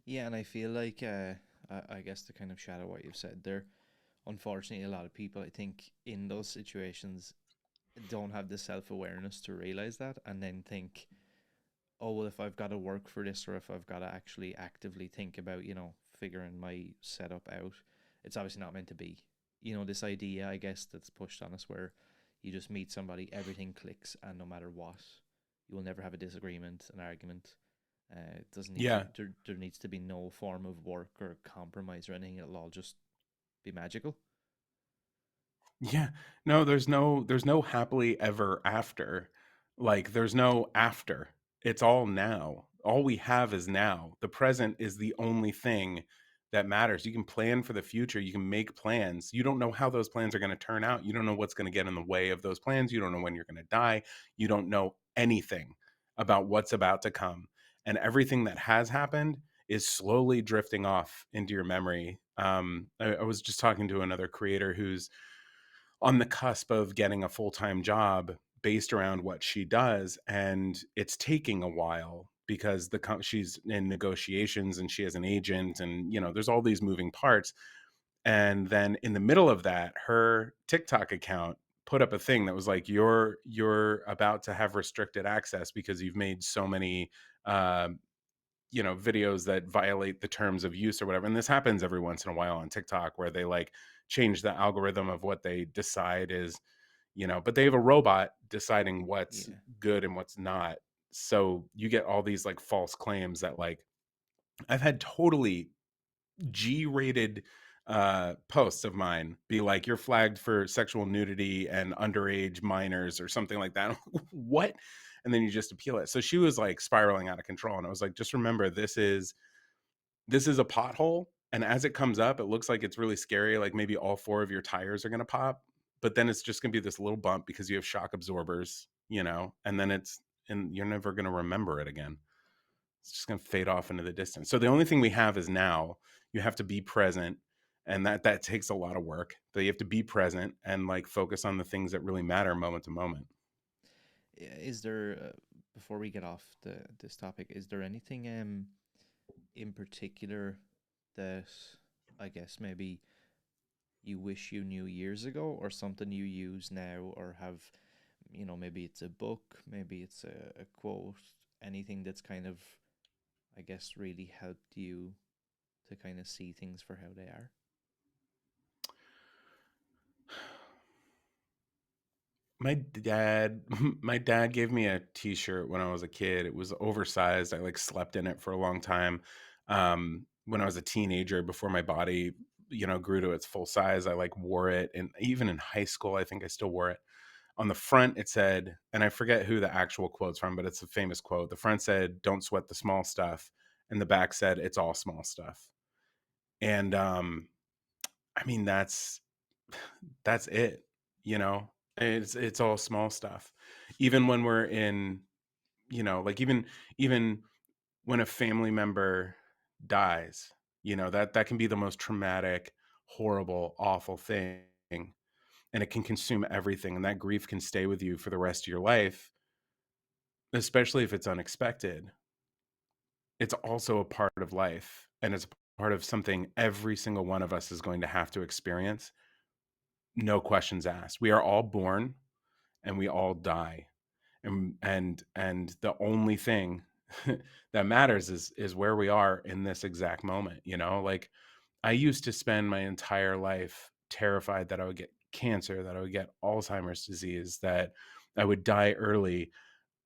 Yeah, and I feel like I guess to kind of shadow what you've said there, unfortunately, a lot of people I think in those situations don't have the self awareness to realize that, and then think, oh well, if I've got to work for this, or if I've got to actually actively think about figuring my setup out, it's obviously not meant to be. This idea, I guess, that's pushed on us where you just meet somebody, everything clicks, and no matter what, you will never have a disagreement, an argument. It doesn't need to. Yeah. There needs to be no form of work or compromise or anything. It'll all just be magical. Yeah. No, there's no happily ever after. Like there's no after. It's all now. All we have is now. The present is the only thing that matters. You can plan for the future, you can make plans. You don't know how those plans are going to turn out. You don't know what's going to get in the way of those plans. You don't know when you're going to die. You don't know anything about what's about to come. And everything that has happened is slowly drifting off into your memory. I was just talking to another creator who's on the cusp of getting a full-time job based around what she does, and it's taking a while because she's in negotiations and she has an agent, and there's all these moving parts. And then in the middle of that, her TikTok account put up a thing that was like, you're about to have restricted access because you've made so many uh, videos that violate the terms of use or whatever. And this happens every once in a while on TikTok, where they like change the algorithm of what they decide is, but they have a robot deciding what's Yeah, good and what's not. So you get all these like false claims that like, I've had totally G-rated posts of mine be like, you're flagged for sexual nudity and underage minors or something like that. What? And then you just appeal it. So she was like spiraling out of control, and I was like, just remember, this is a pothole, and as it comes up, it looks like it's really scary, like maybe all four of your tires are going to pop, but then it's just going to be this little bump because you have shock absorbers, and then and you're never going to remember it again. It's just going to fade off into the distance. So the only thing we have is now. You have to be present, and that takes a lot of work. But you have to be present and like focus on the things that really matter moment to moment. is there before we get off this topic, is there anything in particular that I guess maybe you wish you knew years ago, or something you use now, or have, maybe it's a book, maybe it's a quote, anything that's kind of, I guess, really helped you to kind of see things for how they are? My dad gave me a t-shirt when I was a kid. It was oversized. I like slept in it for a long time. When I was a teenager, before my body grew to its full size. I like wore it, and even in high school, I think I still wore it. On the front, it said, and I forget who the actual quote's from, but it's a famous quote. The front said, "Don't sweat the small stuff," and the back said, "It's all small stuff." And I mean, that's it. You know, it's all small stuff. Even when we're in, like even when a family member dies, that can be the most traumatic, horrible, awful thing, and it can consume everything, and that grief can stay with you for the rest of your life, especially if it's unexpected. It's also a part of life, and it's part of something every single one of us is going to have to experience, no questions asked. We are all born and we all die. And the only thing that matters is where we are in this exact moment, like I used to spend my entire life terrified that I would get cancer, that I would get Alzheimer's disease, that I would die early.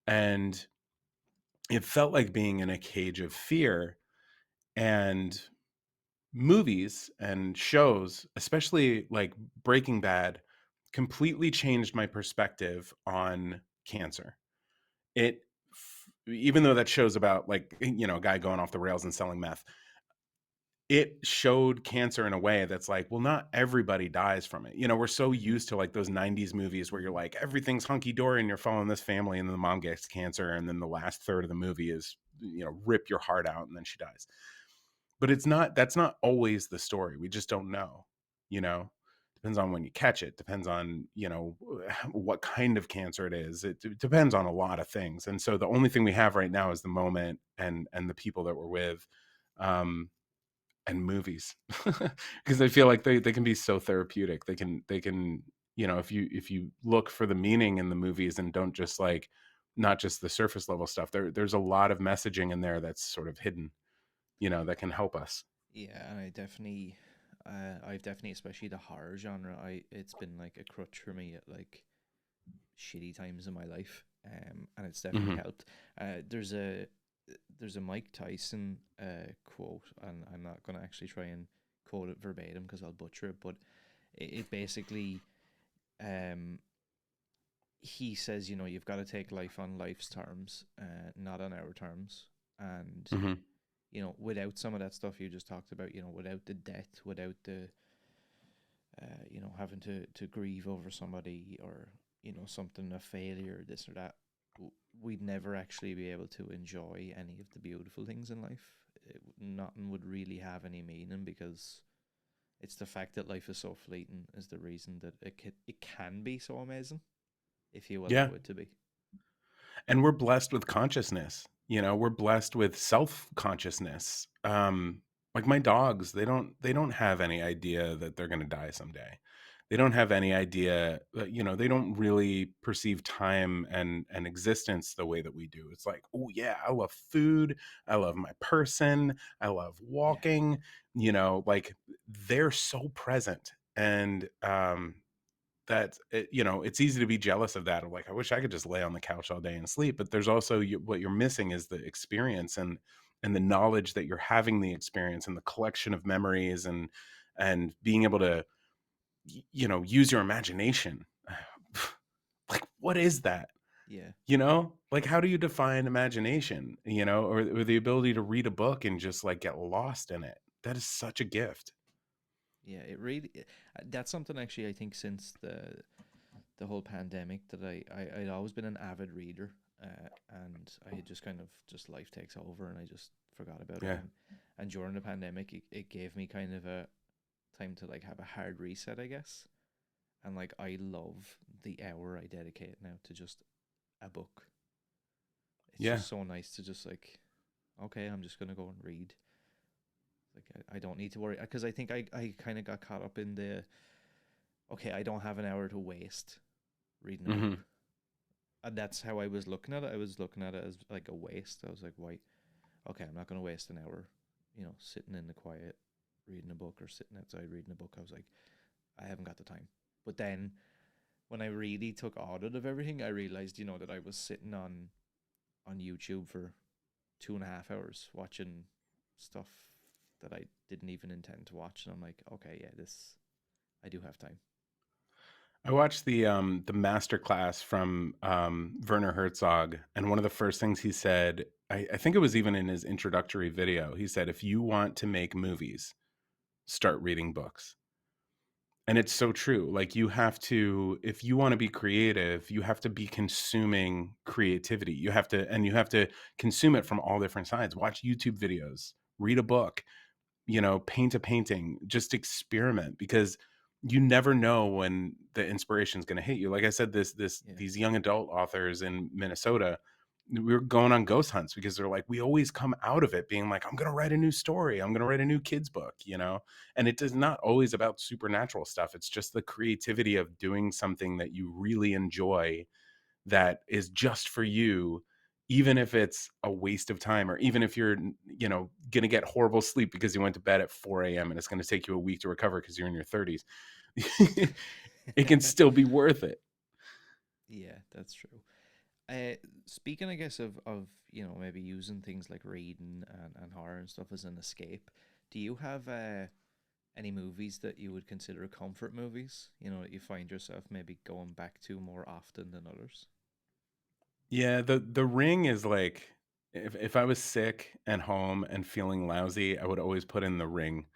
And it felt like being in a cage of fear. And movies and shows, especially like Breaking Bad, completely changed my perspective on cancer. It, even though that show's about like, a guy going off the rails and selling meth, it showed cancer in a way that's like, well, not everybody dies from it. We're so Mhm. used to like those 90s movies where you're like, everything's hunky dory and you're following this family, and then the mom gets cancer. And then the last third of the movie is, rip your heart out and then she dies. But that's not always the story. We just don't know, you know? Depends on when you catch it, depends on, what kind of cancer it is. It depends on a lot of things. And so the only thing we have right now is the moment and the people that we're with. Um, and movies, because I feel like they can be so therapeutic. They can, if you look for the meaning in the movies and don't just like, not just the surface level stuff, there's a lot of messaging in there that's sort of hidden, that can help us. Yeah, and I've definitely, especially the horror genre, it's been like a crutch for me at like shitty times in my life, and it's definitely Hmm. helped. There's a Mike Tyson quote, and I'm not gonna actually try and quote it verbatim because I'll butcher it, but it basically, um, he says, you've got to take life on life's terms, not on our terms, and Hmm. without some of that stuff you just talked about, without the death, without the having to grieve over somebody, or something, a failure, this or that, we'd never actually be able to enjoy any of the beautiful things in life. Nothing would really have any meaning, because it's the fact that life is so fleeting is the reason that it can be so amazing if you allow Yeah. it to be. And we're blessed with consciousness. We're blessed with self-consciousness. Like my dogs, they don't have any idea that they're going to die someday. They don't have any idea, they don't really perceive time and existence the way that we do. It's like, oh yeah, I love food, I love my person, I love Yeah, walking, like they're so present. And that it's easy to be jealous of that, of like, I wish I could just lay on the couch all day and sleep. But there's also, what you're missing is the experience, and the knowledge that you're having the experience, and the collection of memories, and being able to use your imagination. Like, what is that? yeah, Like, how do you define imagination? Or the ability to read a book and just like get lost in it. That is such a gift. yeah. It really, that's something actually, I think, since the whole pandemic, that I'd always been an avid reader, and I had just kind of, just life takes over and I just forgot about it. Yeah. And during the pandemic, it gave me kind of a time to like have a hard reset, I guess. And like, I love the hour I dedicate now to just a book. It's Yeah. just so nice to just like, okay, I'm just gonna go and read. Like, I don't need to worry, because I think I kind of got caught up in the, okay, I don't have an hour to waste reading a Hmm. book. And that's how I was looking at it. I was looking at it as like a waste. I was like, why? Okay, I'm not going to waste an hour, sitting in the quiet reading a book, or sitting outside reading a book. I was like, I haven't got the time. But then when I really took audit of everything, I realized, that I was sitting on YouTube for 2.5 hours watching stuff that I didn't even intend to watch, and I'm like, okay, yeah, this I do have time. I watched the master class from Werner Herzog, and one of the first things he said, I think it was even in his introductory video, he said, "If you want to make movies, start reading books." And it's so true. Like you have to, if you want to be creative, you have to be consuming creativity. You have to consume it from all different sides. Watch YouTube videos, read a book, paint a painting, just experiment because you never know when the inspiration is going to hit you. Like I said, Yeah, these young adult authors in Minnesota, we were going on ghost hunts because they're like, we always come out of it being like, I'm going to write a new story. I'm going to write a new kid's book, and it is not always about supernatural stuff. It's just the creativity of doing something that you really enjoy that is just for you, even if it's a waste of time, or even if you're, going to get horrible sleep because you went to bed at 4 a.m. and it's going to take you a week to recover because you're in your 30s. It can still be worth it. yeah, that's true. Uh, Speaking, I guess, of maybe using things like reading and horror and stuff as an escape, do you have any movies that you would consider comfort movies? That you find yourself maybe going back to more often than others? Yeah, the Ring is like, if I was sick and home and feeling lousy, I would always put in The Ring.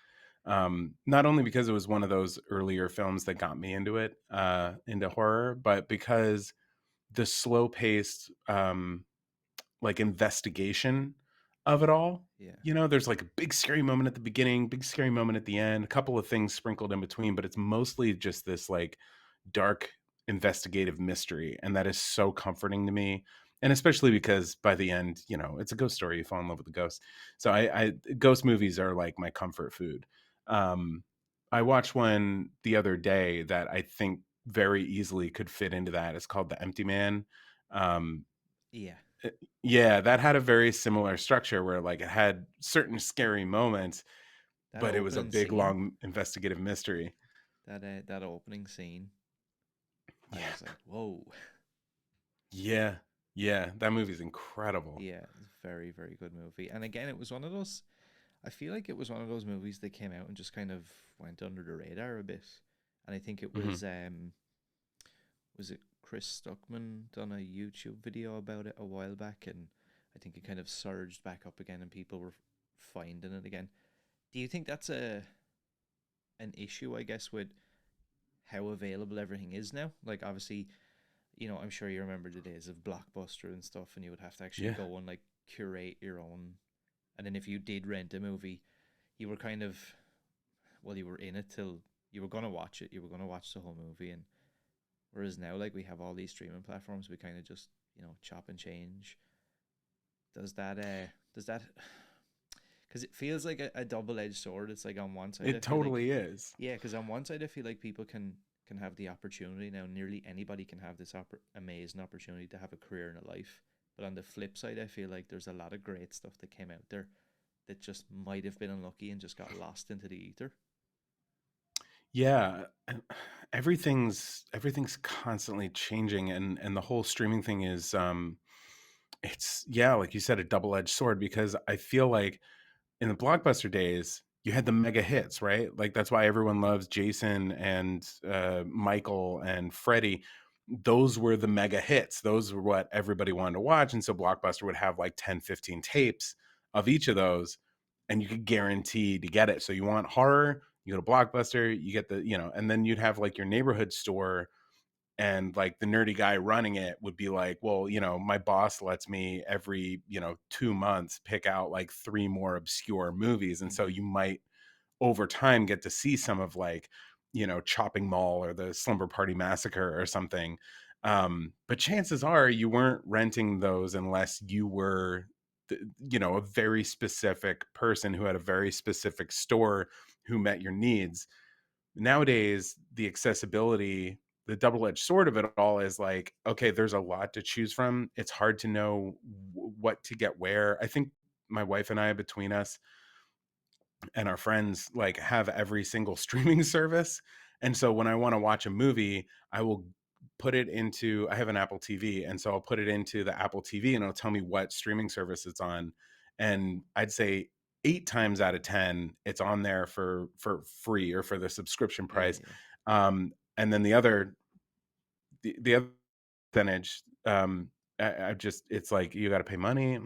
Not only because it was one of those earlier films that got me into horror, but because the slow paced like investigation of it all. Yeah, There's like a big scary moment at the beginning, big scary moment at the end, a couple of things sprinkled in between, but it's mostly just this like dark investigative mystery. And that is so comforting to me. And especially because by the end, it's a ghost story. You fall in love with the ghost. So I ghost movies are like my comfort food. Um, I watched one the other day that I think very easily could fit into that. It's called The Empty Man. Um, yeah. yeah, that had a very similar structure where like it had certain scary moments, That but it was a opening big scene, long investigative mystery. that opening scene, I Yeah. was like, whoa. Yeah. Yeah, that movie's incredible. Yeah, it's a very, very good movie. And again, it was one of those. I feel like it was one of those movies that came out and just kind of went under the radar a bit. And I think it Mhm. was it Chris Stuckman done a YouTube video about it a while back, and I think it kind of surged back up again, and people were finding it again. Do you think that's a an issue? I guess with how available everything is now. Like obviously, I'm sure you remember the days of Blockbuster and stuff, and you would have to actually Yeah. go and like curate your own. And then if you did rent a movie, you were kind of, well, you were in it till you were gonna watch it. You were gonna watch the whole movie, and whereas now, like we have all these streaming platforms, we kind of just chop and change. Does that because it feels like a double-edged sword. It's like on one side I It feel like, totally is. yeah, because on one side I feel like people can have the opportunity now. Nearly anybody can have this amazing opportunity to have a career and a life. But on the flip side, I feel like there's a lot of great stuff that came out there that just might have been unlucky and just got lost into the ether. Yeah, and everything's constantly changing, and the whole streaming thing is it's, yeah, like you said, a double-edged sword because I feel like in the Blockbuster days, you had the mega hits, right? Like that's why everyone loves Jason and Michael and Freddy. Those were the mega hits. Those were what everybody wanted to watch. And so Blockbuster would have like 10, 15 tapes of each of those, and you could guarantee to get it. So you want horror, you go to Blockbuster, you get and then you'd have like your neighborhood store, and like the nerdy guy running it would be like, well, my boss lets me every 2 months pick out like three more obscure movies, and so Mm-hmm. you might over time get to see some of like Chopping Mall or the Slumber Party Massacre or something. But chances are you weren't renting those unless you were a very specific person who had a very specific store who met your needs. Nowadays, the accessibility, the double-edged sword of it all is like, okay, there's a lot to choose from. It's hard to know what to get where. I think my wife and I, between us and our friends, like have every single streaming service. And so when I want to watch a movie, I will I have an Apple TV. And so I'll put it into the Apple TV and it'll tell me what streaming service it's on. And I'd say 8 times out of 10, it's on there for free or for the subscription Yeah, price. yeah. And then the other percentage, I just it's like, "You gotta pay money?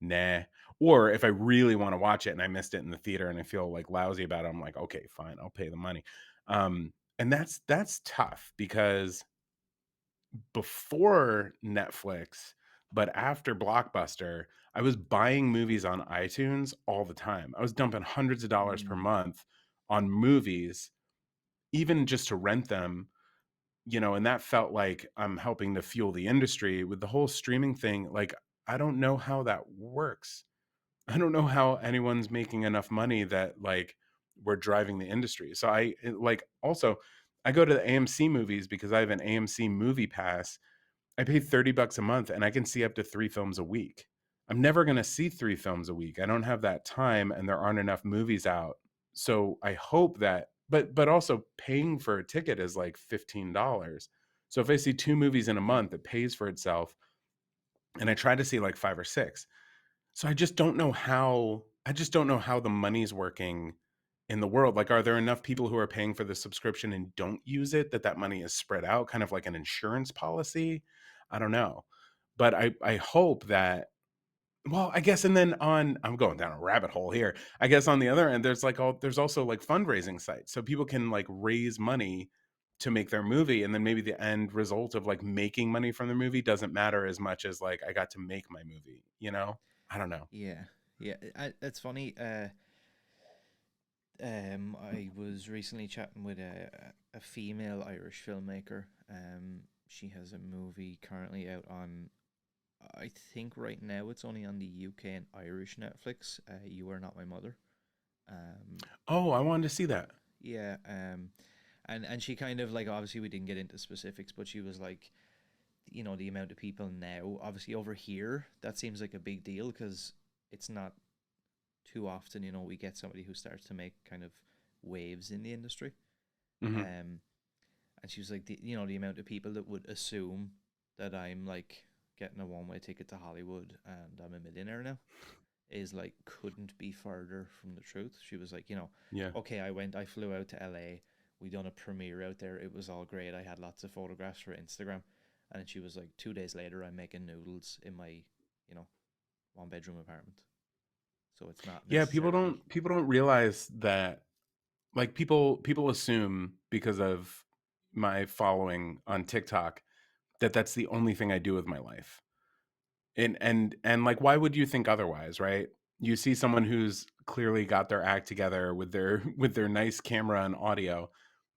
Nah." Or if I really wanna watch it and I missed it in the theater and I feel, like, lousy about it, I'm like, "Okay, fine, I'll pay the money." And that's tough because before Netflix, but after Blockbuster, I was buying movies on iTunes all the time. I was dumping hundreds of dollars per Mm, month on movies, even just to rent them, and that felt like I'm helping to fuel the industry with the whole streaming thing. Like, I don't know how that works. I don't know how anyone's making enough money that like we're driving the industry. So like also I go to the AMC movies because I have an AMC movie pass. I pay $30 a month and I can see up to 3 films a week. I'm never gonna see 3 films a week. I don't have that time and there aren't enough movies out. So I hope that but also paying for a ticket is like $15. So if I see 2 movies in a yeah. month, it pays for itself, and I try to see like 5 or 6. So I just don't know how the money's working in the world. Like, are there enough people who are paying for the subscription and don't use it, that money is spread out, kind of like an insurance policy? I don't know. But I hope that, well, I guess, and then I'm going down a rabbit hole here. I guess on the other end, there's also like fundraising sites. So people can like raise money to make their movie, and then maybe the end result of like making money from the movie doesn't matter as much as like I got to make my movie, you know? I don't know. Yeah, yeah. It's funny. I was recently chatting with a female Irish filmmaker. She has a movie currently out on. I think right now it's only on the UK and Irish Netflix. You Are Not My Mother. Um, Oh, I wanted to see that. yeah. And she kind of like, obviously we didn't get into specifics, but she was like, the amount of people now, obviously over here, that seems like a big deal because it's not too often, we get somebody who starts to make kind of waves in the industry. Mhm. Um, and she was like, the amount of people that would assume that I'm like getting a one-way ticket to Hollywood and I'm a millionaire now is like couldn't be further from the truth. She was like, Yeah. okay, I flew out to LA. We done a premiere out there. It was all great. I had lots of photographs for Instagram. And she was like, 2 days later, I'm making noodles in my, one bedroom apartment. So it's not Yeah, necessarily, people don't realize that, like, people assume because of my following on TikTok that that's the only thing I do with my life. And like, why would you think otherwise, right? You see someone who's clearly got their act together with their with their nice camera and audio.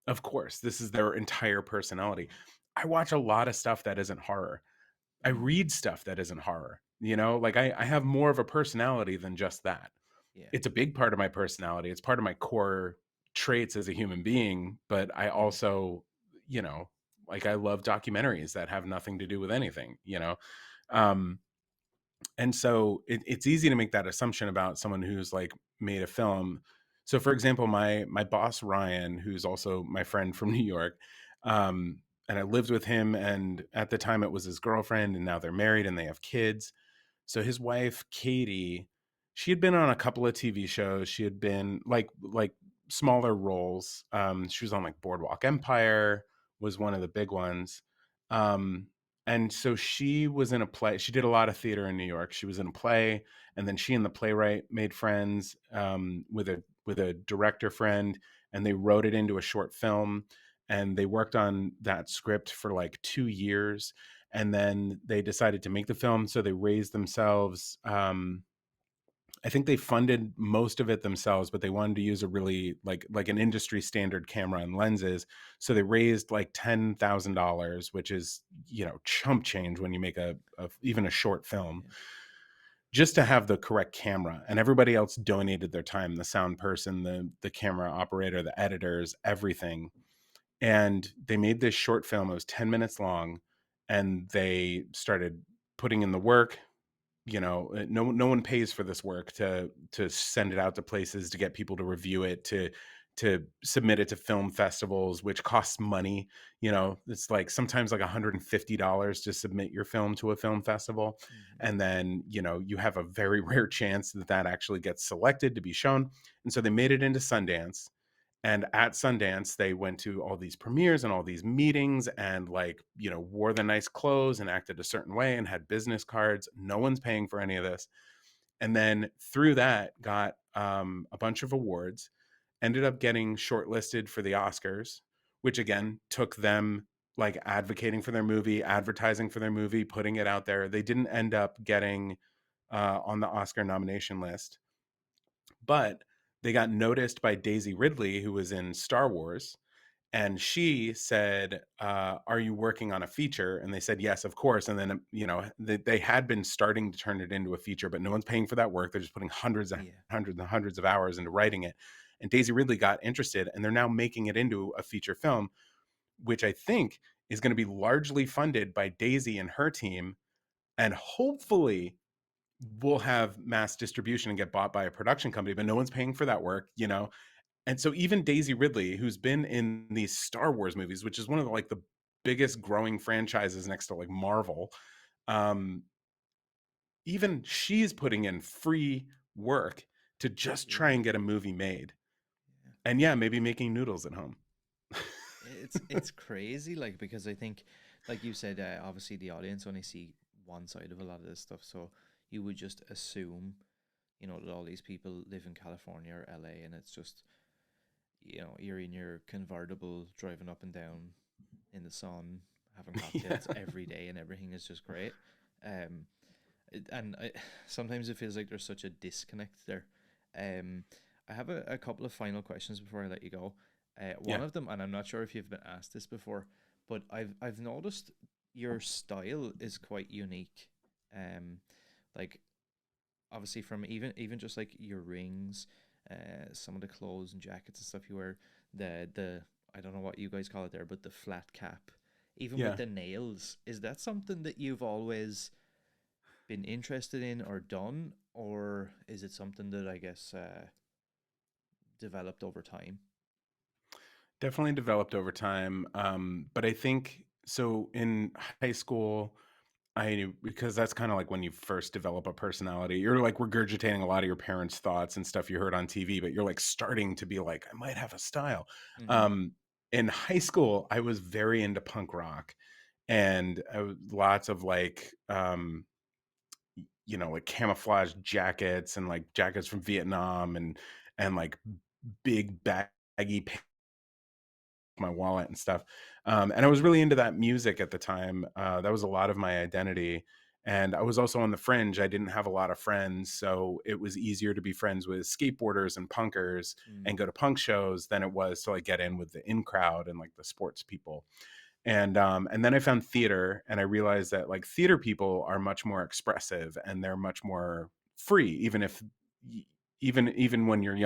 Of course, this is their entire personality. I watch a lot of stuff that isn't horror. I mm, read stuff that isn't horror, like I have more of a personality than just that. yeah, It's a big part of my personality. It's part of my core traits as a human being, but I mm, also, you know, like I love documentaries that have nothing to do with anything. Um, and so it's easy to make that assumption about someone who's like made a film. So for example, my boss Ryan, who's also my friend from New York, and I lived with him, and at the time it was his girlfriend, and now they're married and they have kids. So his wife, Katie, she had been on a couple of TV shows. She had been like smaller roles. She was on like Boardwalk Empire was one of the big ones. Um, and so she was in a play. She did a lot of theater in New York. She was in a play, and then she and the playwright made friends, with a director friend, and they wrote it into a short film. And they worked on that script for like 2 years, and then they decided to make the film. So they raised themselves. I think they funded most of it themselves, but they wanted to use a really like an industry standard camera and lenses. So they raised like $10,000, which is chump change when you make even a short film, yeah, just to have the correct camera. And everybody else donated their time: the sound person, the camera operator, the editors, everything. And they made this short film. It was 10 minutes long, and they started putting in the work. No one pays for this work to send it out to places, to get people to review it, to submit it to film festivals, which costs money. It's like sometimes like $150 to submit your film to a film festival. Hmm. And then, you have a very rare chance that that actually gets selected to be shown. And so they made it into Sundance. And at Sundance, they went to all these premieres and all these meetings and, like, wore the nice clothes and acted a certain way and had business cards. No one's paying for any of this. And then through that, got a bunch of awards, ended up getting shortlisted for the Oscars, which again took them like advocating for their movie, advertising for their movie, putting it out there. They didn't end up getting on the Oscar nomination list, but they got noticed by Daisy Ridley, who was in Star Wars. And she said, "Are you working on a feature?" And they said, "Yes, of course." And then, they had been starting to turn it into a feature, but no one's paying for that work. They're just putting hundreds and Yeah. hundreds and hundreds of hours into writing it. And Daisy Ridley got interested, and they're now making it into a feature film, which I think is going to be largely funded by Daisy and her team. And hopefully will have mass distribution and get bought by a production company, but no one's paying for that work. And so even Daisy Ridley, who's been in these Star Wars movies, which is one of the biggest growing franchises next to like Marvel, um, even she's putting in free work to just try Yeah. and get a movie made. Yeah. And yeah, maybe making noodles at home. It's crazy, like, because I think, like you said, obviously the audience only see one side of a lot of this stuff, so you would just assume, that all these people live in California or LA, and it's just, you're in your convertible driving up and down in the sun, having Yeah, cocktails every day, and everything is just great. Um, and sometimes it feels like there's such a disconnect there. Um, I have a couple of final questions before I let you go. One yeah, of them, and I'm not sure if you've been asked this before, but I've noticed your style is quite unique. Um, like, obviously from even just like your rings, some of the clothes and jackets and stuff you wear, the I don't know what you guys call it there, but the flat cap, even with yeah. the nails, is that something that you've always been interested in or done, or is it something that I guess developed over time? Definitely developed over time. But I think so in high school, because that's kind of like when you first develop a personality, you're like regurgitating a lot of your parents' thoughts and stuff you heard on TV, but you're like starting to be like, I might have a style. Mm-hmm. Um, in high school, I was very into punk rock and lots of like camouflage jackets and like jackets from Vietnam and like big baggy my wallet and stuff. And I was really into that music at the time. That was a lot of my identity. And I was also on the fringe. I didn't have a lot of friends, so it was easier to be friends with skateboarders and punkers Mm. and go to punk shows than it was to like get in with the in crowd and like the sports people. And then I found theater, and I realized that like theater people are much more expressive and they're much more free, even if even when you're young